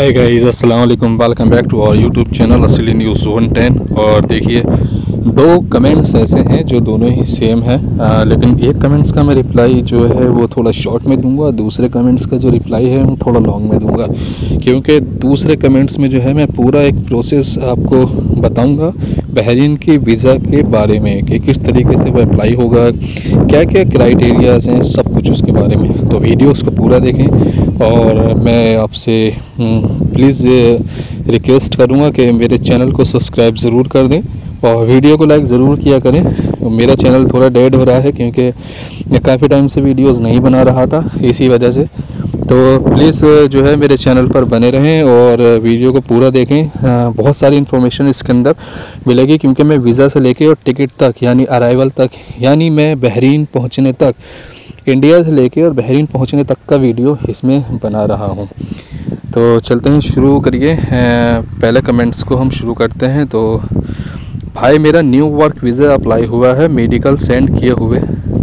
हाय guys, अस्सलाम वालेकुम, welcome back to our YouTube channel Asli news 110। और देखिए, दो कमेंट्स ऐसे हैं जो दोनों ही सेम है, लेकिन एक कमेंट्स का मैं रिप्लाई जो है वो थोड़ा शॉर्ट में दूंगा, दूसरे कमेंट्स का जो रिप्लाई है वो थोड़ा लॉन्ग में दूंगा, क्योंकि दूसरे कमेंट्स में जो है मैं पूरा एक प्रोसेस आपको बताऊंगा बहरीन की वीज़ा के बारे में कि किस तरीके से वो अप्लाई होगा, क्या क्या क्राइटेरियाज़ हैं, सब कुछ उसके बारे में। तो वीडियो उसको पूरा देखें और मैं आपसे प्लीज़ रिक्वेस्ट करूँगा कि मेरे चैनल को सब्सक्राइब ज़रूर कर दें और वीडियो को लाइक ज़रूर किया करें। मेरा चैनल थोड़ा डेड हो रहा है क्योंकि मैं काफ़ी टाइम से वीडियोस नहीं बना रहा था, इसी वजह से। तो प्लीज़ जो है मेरे चैनल पर बने रहें और वीडियो को पूरा देखें। बहुत सारी इन्फॉर्मेशन इसके अंदर मिलेगी, क्योंकि मैं वीज़ा से लेके और टिकट तक यानी अराइवल तक, यानी मैं बहरीन पहुंचने तक, इंडिया से लेके और बहरीन पहुंचने तक का वीडियो इसमें बना रहा हूं। तो चलते हैं, शुरू करिए। पहले कमेंट्स को हम शुरू करते हैं। तो भाई, मेरा न्यू वर्क वीज़ा अप्लाई हुआ है, मेडिकल सेंड किए हुए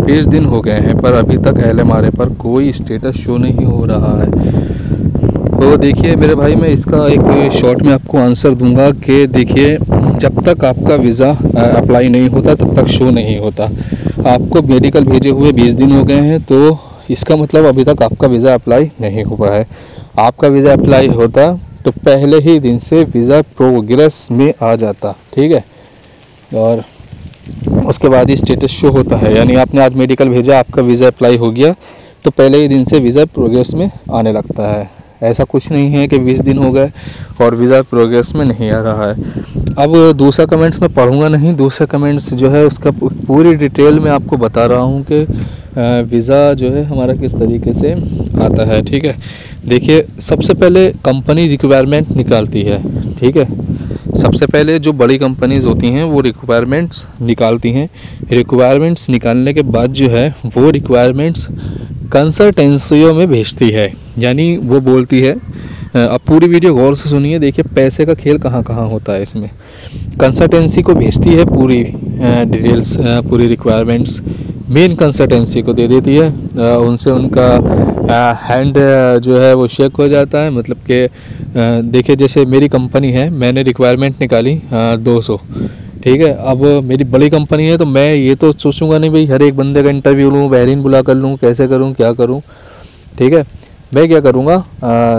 20 दिन हो गए हैं, पर अभी तक LMRA पर कोई स्टेटस शो नहीं हो रहा है। तो देखिए मेरे भाई, मैं इसका एक शॉर्ट में आपको आंसर दूंगा कि देखिए, जब तक आपका वीज़ा अप्लाई नहीं होता तब तक शो नहीं होता। आपको मेडिकल भेजे हुए 20 दिन हो गए हैं, तो इसका मतलब अभी तक आपका वीज़ा अप्लाई नहीं हुआ है। आपका वीज़ा अप्लाई होता तो पहले ही दिन से वीज़ा प्रोग्रेस में आ जाता, ठीक है, और उसके बाद ही स्टेटस शो होता है। यानी आपने आज मेडिकल भेजा, आपका वीज़ा अप्लाई हो गया, तो पहले ही दिन से वीज़ा प्रोग्रेस में आने लगता है। ऐसा कुछ नहीं है कि 20 दिन हो गए और वीज़ा प्रोग्रेस में नहीं आ रहा है। अब दूसरा कमेंट्स मैं पढ़ूंगा नहीं, दूसरा कमेंट्स जो है उसका पूरी डिटेल में आपको बता रहा हूँ कि वीज़ा जो है हमारा किस तरीके से आता है, ठीक है। देखिए, सबसे पहले कंपनी रिक्वायरमेंट निकालती है, ठीक है। सबसे पहले जो बड़ी कंपनीज होती हैं वो रिक्वायरमेंट्स निकालती हैं। रिक्वायरमेंट्स निकालने के बाद जो है वो रिक्वायरमेंट्स कंसल्टेंसियों में भेजती है, यानी वो बोलती है। अब पूरी वीडियो गौर से सुनिए, देखिए पैसे का खेल कहाँ कहाँ होता है इसमें। कंसल्टेंसी को भेजती है पूरी डिटेल्स, पूरी रिक्वायरमेंट्स मेन कंसल्टेंसी को दे देती है। उनसे उनका हैंड जो है वो शेक हो जाता है। मतलब कि देखिए, जैसे मेरी कंपनी है, मैंने रिक्वायरमेंट निकाली 200, ठीक है। अब मेरी बड़ी कंपनी है तो मैं ये तो सोचूंगा नहीं भाई हर एक बंदे का इंटरव्यू लूँ, बहरीन बुला कर लूँ, कैसे करूँ, क्या करूँ, ठीक है। मैं क्या करूँगा,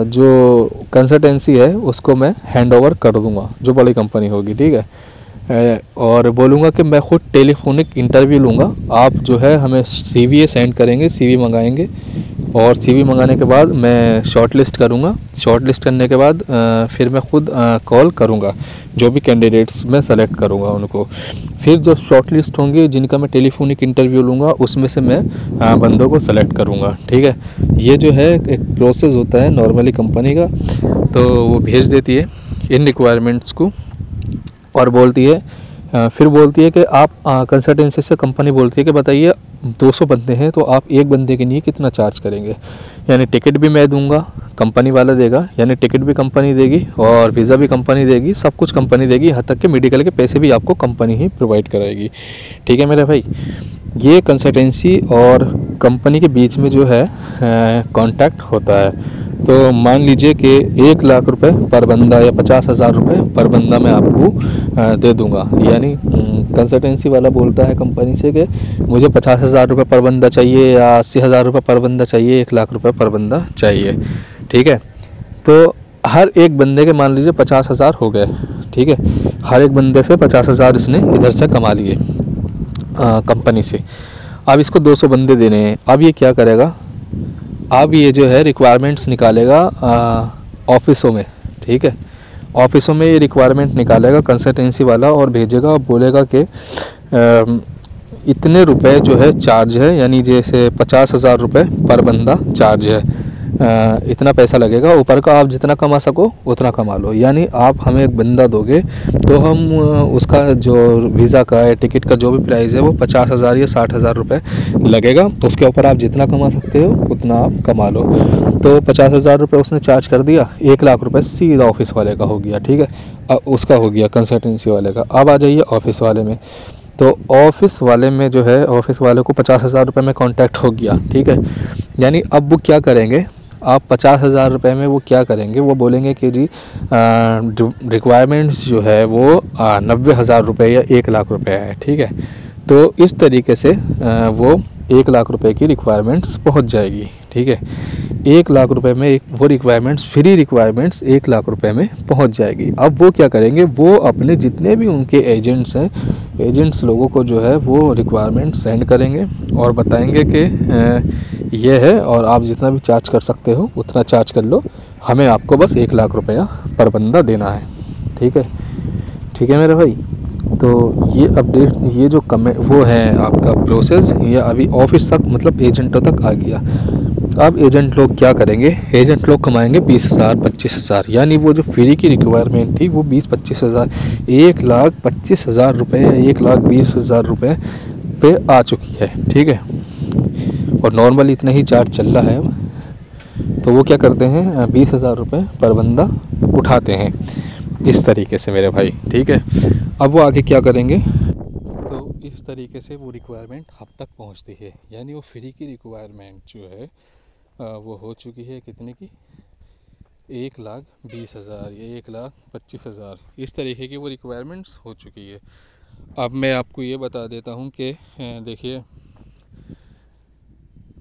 जो कंसल्टेंसी है उसको मैं हैंड ओवर कर दूँगा, जो बड़ी कंपनी होगी, ठीक है। और बोलूँगा कि मैं खुद टेलीफोनिक इंटरव्यू लूँगा, आप जो है हमें CV सेंड करेंगे, CV मंगाएंगे, और CV मंगाने के बाद मैं शॉर्ट लिस्ट करूँगा। शॉर्ट लिस्ट करने के बाद फिर मैं खुद कॉल करूँगा, जो भी कैंडिडेट्स मैं सेलेक्ट करूँगा उनको। फिर जो शॉर्ट लिस्ट होंगे जिनका मैं टेलीफोनिक इंटरव्यू लूँगा, उसमें से मैं बंदों को सेलेक्ट करूँगा, ठीक है। ये जो है एक प्रोसेस होता है नॉर्मली कंपनी का। तो वो भेज देती है इन रिक्वायरमेंट्स को और बोलती है, फिर बोलती है कि आप कंसल्टेंसी से कंपनी बोलती है कि बताइए 200 बंदे हैं तो आप एक बंदे के लिए कितना चार्ज करेंगे। यानी टिकट भी मैं दूंगा, कंपनी वाला देगा, यानी टिकट भी कंपनी देगी और वीज़ा भी कंपनी देगी, सब कुछ कंपनी देगी, यहाँ तक कि मेडिकल के पैसे भी आपको कंपनी ही प्रोवाइड कराएगी, ठीक है मेरे भाई। ये कंसल्टेंसी और कंपनी के बीच में जो है कॉन्टैक्ट होता है। तो मान लीजिए कि 1 लाख रुपए पर बंदा या 50,000 रुपये पर बंदा मैं आपको दे दूंगा। यानी कंसल्टेंसी वाला बोलता है कंपनी से कि मुझे 50,000 रुपये पर बंदा चाहिए या 80,000 रुपये पर बंदा चाहिए, 1 लाख रुपये पर बंदा चाहिए, ठीक है। तो हर एक बंदे के मान लीजिए 50,000 हो गए, ठीक है। हर एक बंदे से 50,000 इसने इधर से कमा लिए कंपनी से। अब इसको 200 बंदे देने हैं। अब ये क्या करेगा, अब ये जो है रिक्वायरमेंट्स निकालेगा ऑफिसों में, ठीक है। ऑफिसों में ये रिक्वायरमेंट निकालेगा कंसल्टेंसी वाला और भेजेगा और बोलेगा कि इतने रुपए जो है चार्ज है, यानी जैसे 50,000 रुपये पर बंदा चार्ज है, इतना पैसा लगेगा, ऊपर का आप जितना कमा सको उतना कमा लो। यानी आप हमें एक बंदा दोगे तो हम उसका जो वीज़ा का या टिकट का जो भी प्राइस है वो 50,000 या 60,000 रुपये लगेगा। तो उसके ऊपर आप जितना कमा सकते हो उतना आप कमा लो। तो 50,000 रुपये उसने चार्ज कर दिया, 1 लाख रुपये सीधा ऑफिस वाले का हो गया, ठीक है। उसका हो गया कंसल्टेंसी वाले का। अब आ जाइए ऑफिस वाले में। तो ऑफिस वाले में जो है, ऑफिस वाले को 50,000 रुपये में कॉन्टैक्ट हो गया, ठीक है। यानी अब वो क्या करेंगे, अब 50,000 रुपये में वो क्या करेंगे, वो बोलेंगे कि जी रिक्वायरमेंट्स जो है वो 90,000 रुपये या 1 लाख रुपये है, ठीक है। तो इस तरीके से वो 1 लाख रुपए की रिक्वायरमेंट्स पहुंच जाएगी, ठीक है। 1 लाख रुपए में वो रिक्वायरमेंट्स, फ्री रिक्वायरमेंट्स 1 लाख रुपए में पहुंच जाएगी। अब वो क्या करेंगे, वो अपने जितने भी उनके एजेंट्स हैं, एजेंट्स लोगों को जो है वो रिक्वायरमेंट सेंड करेंगे और बताएंगे कि ये है और आप जितना भी चार्ज कर सकते हो उतना चार्ज कर लो, हमें आपको बस 1 लाख रुपया पर बंदा देना है, ठीक है। ठीक है मेरे भाई। तो ये अपडेट, ये जो कमेंट वो है आपका प्रोसेस, ये अभी ऑफिस तक मतलब एजेंटों तक आ गया। अब एजेंट लोग क्या करेंगे, एजेंट लोग कमाएंगे 20,000 25,000, यानी वो जो फ्री की रिक्वायरमेंट थी वो 20-25,000, 1,25,000 रुपये या 1,20,000 रुपये पे आ चुकी है, ठीक है। और नॉर्मल इतना ही चार्ज चल रहा है अब। तो वो क्या करते हैं, 20,000 रुपये पर बंदा उठाते हैं इस तरीके से मेरे भाई, ठीक है। अब वो आगे क्या करेंगे, तो इस तरीके से वो रिक्वायरमेंट हम तक पहुंचती है, यानी वो फ्री की रिक्वायरमेंट जो है वो हो चुकी है कितने की, 1,20,000 या 1,25,000, इस तरीके की वो रिक्वायरमेंट्स हो चुकी है। अब मैं आपको ये बता देता हूँ कि देखिए,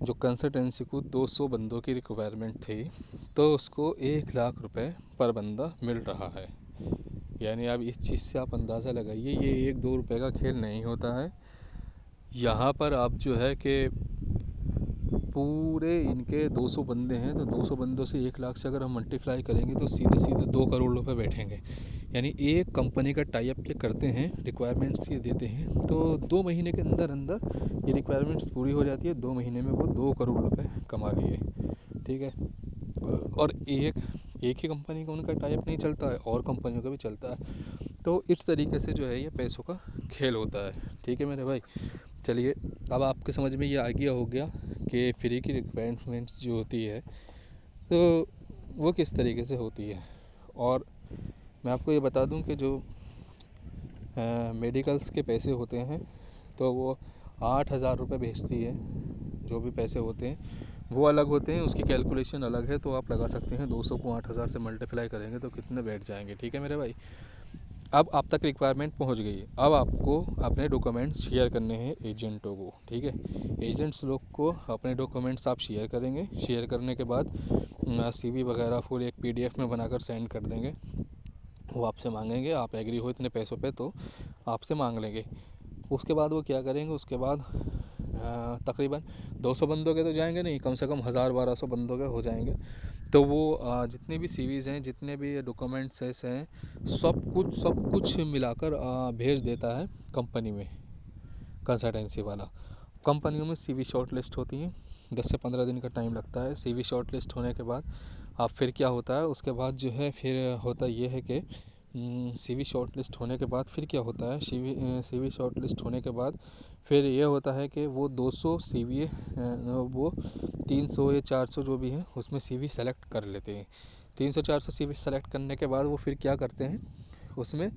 जो कंसल्टेंसी को 200 बंदों की रिक्वायरमेंट थी, तो उसको 1 लाख रुपए पर बंदा मिल रहा है। यानी अब इस चीज़ से आप अंदाज़ा लगाइए, ये 1-2 रुपए का खेल नहीं होता है। यहाँ पर आप जो है कि पूरे इनके 200 बंदे हैं, तो 200 बंदों से 1 लाख से अगर हम मल्टीप्लाई करेंगे तो सीधे सीधे 2 करोड़ रुपए बैठेंगे। यानी एक कंपनी का टाई अप ये करते हैं, रिक्वायरमेंट्स ये देते हैं, तो 2 महीने के अंदर अंदर ये रिक्वायरमेंट्स पूरी हो जाती है। 2 महीने में वो 2 करोड़ रुपए कमा लिए, ठीक है। और एक ही कंपनी का उनका टाई अप नहीं चलता है, और कंपनियों का भी चलता है। तो इस तरीके से जो है ये पैसों का खेल होता है, ठीक है मेरे भाई। चलिए, अब आपके समझ में ये आ गया हो गया कि फ्री की रिक्वायरमेंट्स जो होती है तो वो किस तरीके से होती है। और मैं आपको ये बता दूं कि जो मेडिकल्स के पैसे होते हैं, तो वो 8,000 रुपये भेजती है। जो भी पैसे होते हैं वो अलग होते हैं, उसकी कैलकुलेशन अलग है, तो आप लगा सकते हैं 200 को 8,000 से मल्टीप्लाई करेंगे तो कितने बैठ जाएंगे, ठीक है मेरे भाई। अब आप तक रिक्वायरमेंट पहुंच गई, अब आपको अपने डॉक्यूमेंट्स शेयर करने हैं एजेंटों को, ठीक है। एजेंट्स लोग को अपने डॉक्यूमेंट्स आप शेयर करेंगे, शेयर करने के बाद सीवी वगैरह फुल एक पीडीएफ में बनाकर सेंड कर देंगे। वो आपसे मांगेंगे, आप एग्री हो इतने पैसों पे तो आपसे मांग लेंगे। उसके बाद वो क्या करेंगे, उसके बाद तकरीबन 200 बंदों के तो जाएंगे नहीं, कम से कम 1,000-1,200 बंदों के हो जाएंगे। तो वो जितने भी सीवीज़ हैं, जितने भी डॉक्यूमेंट्स हैं, सब कुछ मिलाकर भेज देता है कंपनी में, कंसल्टेंसी वाला। कंपनियों में सीवी शॉर्ट लिस्ट होती हैं, 10 से 15 दिन का टाइम लगता है। सीवी शॉर्ट लिस्ट होने के बाद अब फिर क्या होता है, उसके बाद जो है फिर होता ये है कि सीवी शॉर्ट लिस्ट होने के बाद फिर क्या होता है, सीवी शॉर्ट लिस्ट होने के बाद फिर ये होता है कि वो 200 सीवी वो 300 या 400 जो भी है उसमें सीवी सेलेक्ट कर लेते हैं। 300-400 सीवी सेलेक्ट करने के बाद वो फिर क्या करते हैं, उसमें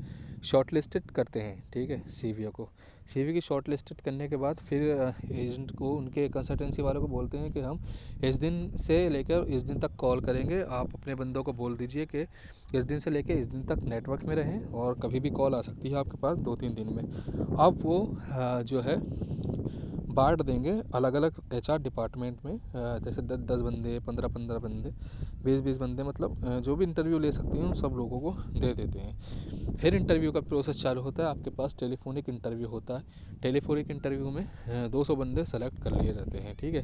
शॉर्ट लिस्टेड करते हैं, ठीक है। सीवी को, सीवी की शॉर्ट लिस्टेड करने के बाद फिर एजेंट को, उनके कंसल्टेंसी वालों को बोलते हैं कि हम इस दिन से लेकर इस दिन तक कॉल करेंगे। आप अपने बंदों को बोल दीजिए कि इस दिन से लेकर इस दिन तक नेटवर्क में रहें, और कभी भी कॉल आ सकती है आपके पास 2-3 दिन में। अब वो जो है बांट देंगे अलग अलग एचआर डिपार्टमेंट में, जैसे 10-10 बंदे, 15-15 बंदे, 20-20 बंदे, मतलब जो भी इंटरव्यू ले सकते हैं उन सब लोगों को दे देते हैं। फिर इंटरव्यू का प्रोसेस चालू होता है, आपके पास टेलीफोनिक इंटरव्यू होता है। टेलीफोनिक इंटरव्यू में 200 बंदे सेलेक्ट कर लिए जाते हैं, ठीक है।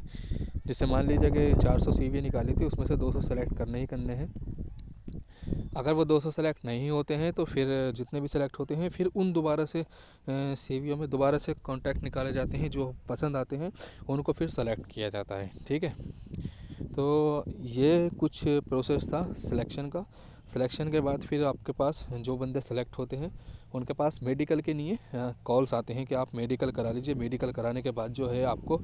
जैसे मान लीजिए कि 400 सीवी निकाली थी, उसमें से 200 सेलेक्ट करने ही करने हैं। अगर वो 200 सेलेक्ट नहीं होते हैं तो फिर जितने भी सेलेक्ट होते हैं, फिर उन दोबारा से सीवीओ में दोबारा से कांटेक्ट निकाले जाते हैं, जो पसंद आते हैं उनको फिर सेलेक्ट किया जाता है, ठीक है। तो ये कुछ प्रोसेस था सिलेक्शन का। सिलेक्शन के बाद फिर आपके पास जो बंदे सेलेक्ट होते हैं उनके पास मेडिकल के लिए कॉल्स आते हैं कि आप मेडिकल करा लीजिए। मेडिकल कराने के बाद जो है आपको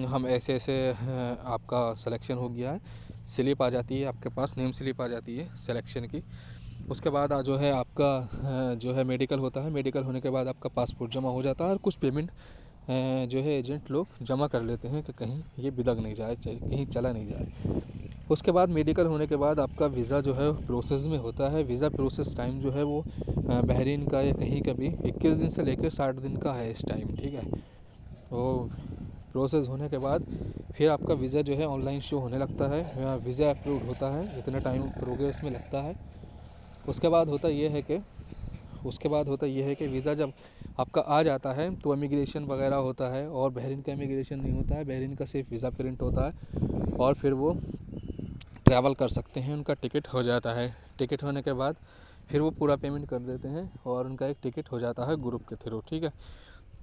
हम ऐसे ऐसे आपका सिलेक्शन हो गया है, स्लिप आ जाती है आपके पास, नेम स्लिप आ जाती है सिलेक्शन की। उसके बाद जो है आपका जो है मेडिकल होता है। मेडिकल होने के बाद आपका पासपोर्ट जमा हो जाता है, और कुछ पेमेंट जो है एजेंट लोग जमा कर लेते हैं कि कहीं ये बिदक नहीं जाए, कहीं चला नहीं जाए। उसके बाद मेडिकल होने के बाद आपका वीज़ा जो है प्रोसेस में होता है। वीज़ा प्रोसेस टाइम जो है वो बहरीन का या कहीं का भी 21 दिन से लेकर 60 दिन का है इस टाइम, ठीक है। तो प्रोसेस होने के बाद फिर आपका वीज़ा जो है ऑनलाइन शो होने लगता है, वीज़ा अप्रूव होता है, इतना टाइम प्रोग्रेस में लगता है। उसके बाद होता ये है कि वीज़ा जब आपका आ जाता है तो इमिग्रेशन वगैरह होता है, और बहरीन का इमिग्रेशन नहीं होता है, बहरीन का सिर्फ वीज़ा प्रिंट होता है और फिर वो ट्रैवल कर सकते हैं, उनका टिकट हो जाता है। टिकट होने के बाद फिर वो पूरा पेमेंट कर देते हैं और उनका एक टिकट हो जाता है ग्रुप के थ्रू, ठीक है।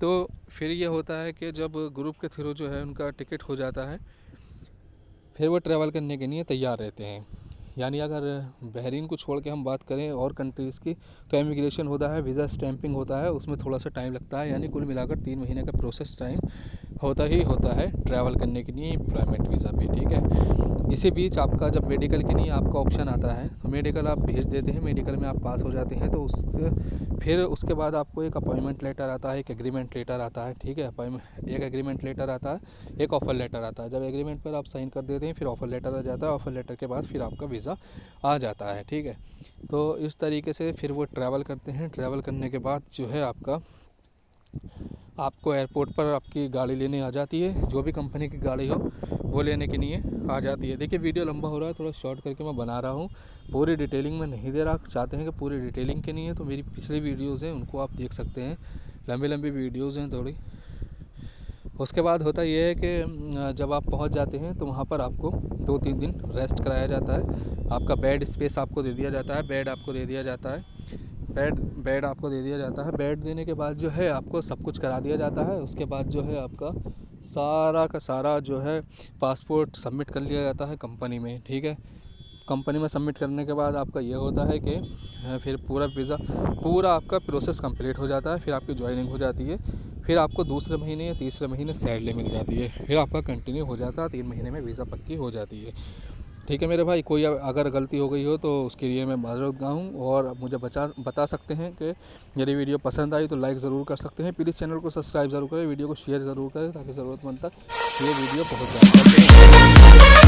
तो फिर ये होता है कि जब ग्रुप के थ्रू जो है उनका टिकट हो जाता है, फिर वो ट्रैवल करने के लिए तैयार रहते हैं। यानी अगर बहरीन को छोड़ के हम बात करें और कंट्रीज़ की, तो इमिग्रेशन होता है, वीज़ा स्टैंपिंग होता है, उसमें थोड़ा सा टाइम लगता है। यानी कुल मिलाकर 3 महीने का प्रोसेस टाइम होता है ट्रैवल करने के लिए एम्प्लॉयमेंट वीज़ा पे, ठीक है। इसी बीच आपका जब मेडिकल के लिए आपका ऑप्शन आता है तो मेडिकल आप भेज देते हैं, मेडिकल में आप पास हो जाते हैं, तो उसके बाद आपको एक अपॉइंटमेंट लेटर आता है, एक एग्रीमेंट लेटर आता है, ठीक है। एक एग्रीमेंट लेटर आता है, एक ऑफ़र लेटर आता है। जब एग्रीमेंट पर आप साइन कर देते हैं फिर ऑफ़र लेटर आ जाता है, ऑफ़र लेटर के बाद फिर आपका वीज़ा आ जाता है, ठीक है। तो इस तरीके से फिर वो ट्रैवल करते हैं। ट्रैवल करने के बाद जो है आपको एयरपोर्ट पर आपकी गाड़ी लेने आ जाती है, जो भी कंपनी की गाड़ी हो वो लेने के लिए आ जाती है। देखिए वीडियो लंबा हो रहा है, थोड़ा शॉर्ट करके मैं बना रहा हूँ, पूरी डिटेलिंग में नहीं दे रहा। चाहते हैं कि पूरी डिटेलिंग के लिए तो मेरी पिछली वीडियोज़ हैं उनको आप देख सकते हैं, लंबी वीडियोज़ हैं थोड़ी। उसके बाद होता ये है कि जब आप पहुंच जाते हैं तो वहाँ पर आपको 2-3 दिन रेस्ट कराया जाता है। आपका बेड स्पेस आपको दे दिया जाता है, बेड आपको दे दिया जाता है, बेड देने के बाद जो है आपको सब कुछ करा दिया जाता है। उसके बाद जो है आपका सारा का सारा जो है पासपोर्ट सबमिट कर लिया जाता है कंपनी में, ठीक है। कंपनी में सबमिट करने के बाद आपका ये होता है कि फिर पूरा आपका प्रोसेस कंप्लीट हो जाता है। फिर आपकी ज्वाइनिंग हो जाती है, फिर आपको दूसरे महीने या तीसरे महीने सैलरी मिल जाती है, फिर आपका कंटिन्यू हो जाता है, 3 महीने में वीज़ा पक्की हो जाती है, ठीक है मेरे भाई। कोई अगर गलती हो गई हो तो उसके लिए मैं माजूद हूँ, और मुझे बता सकते हैं कि यदि वीडियो पसंद आई तो लाइक ज़रूर कर सकते हैं। प्लीज़ चैनल को सब्सक्राइब ज़रूर करें, वीडियो को शेयर ज़रूर करें ताकि ज़रूरतमंद तक ये वीडियो पहुँच जाए।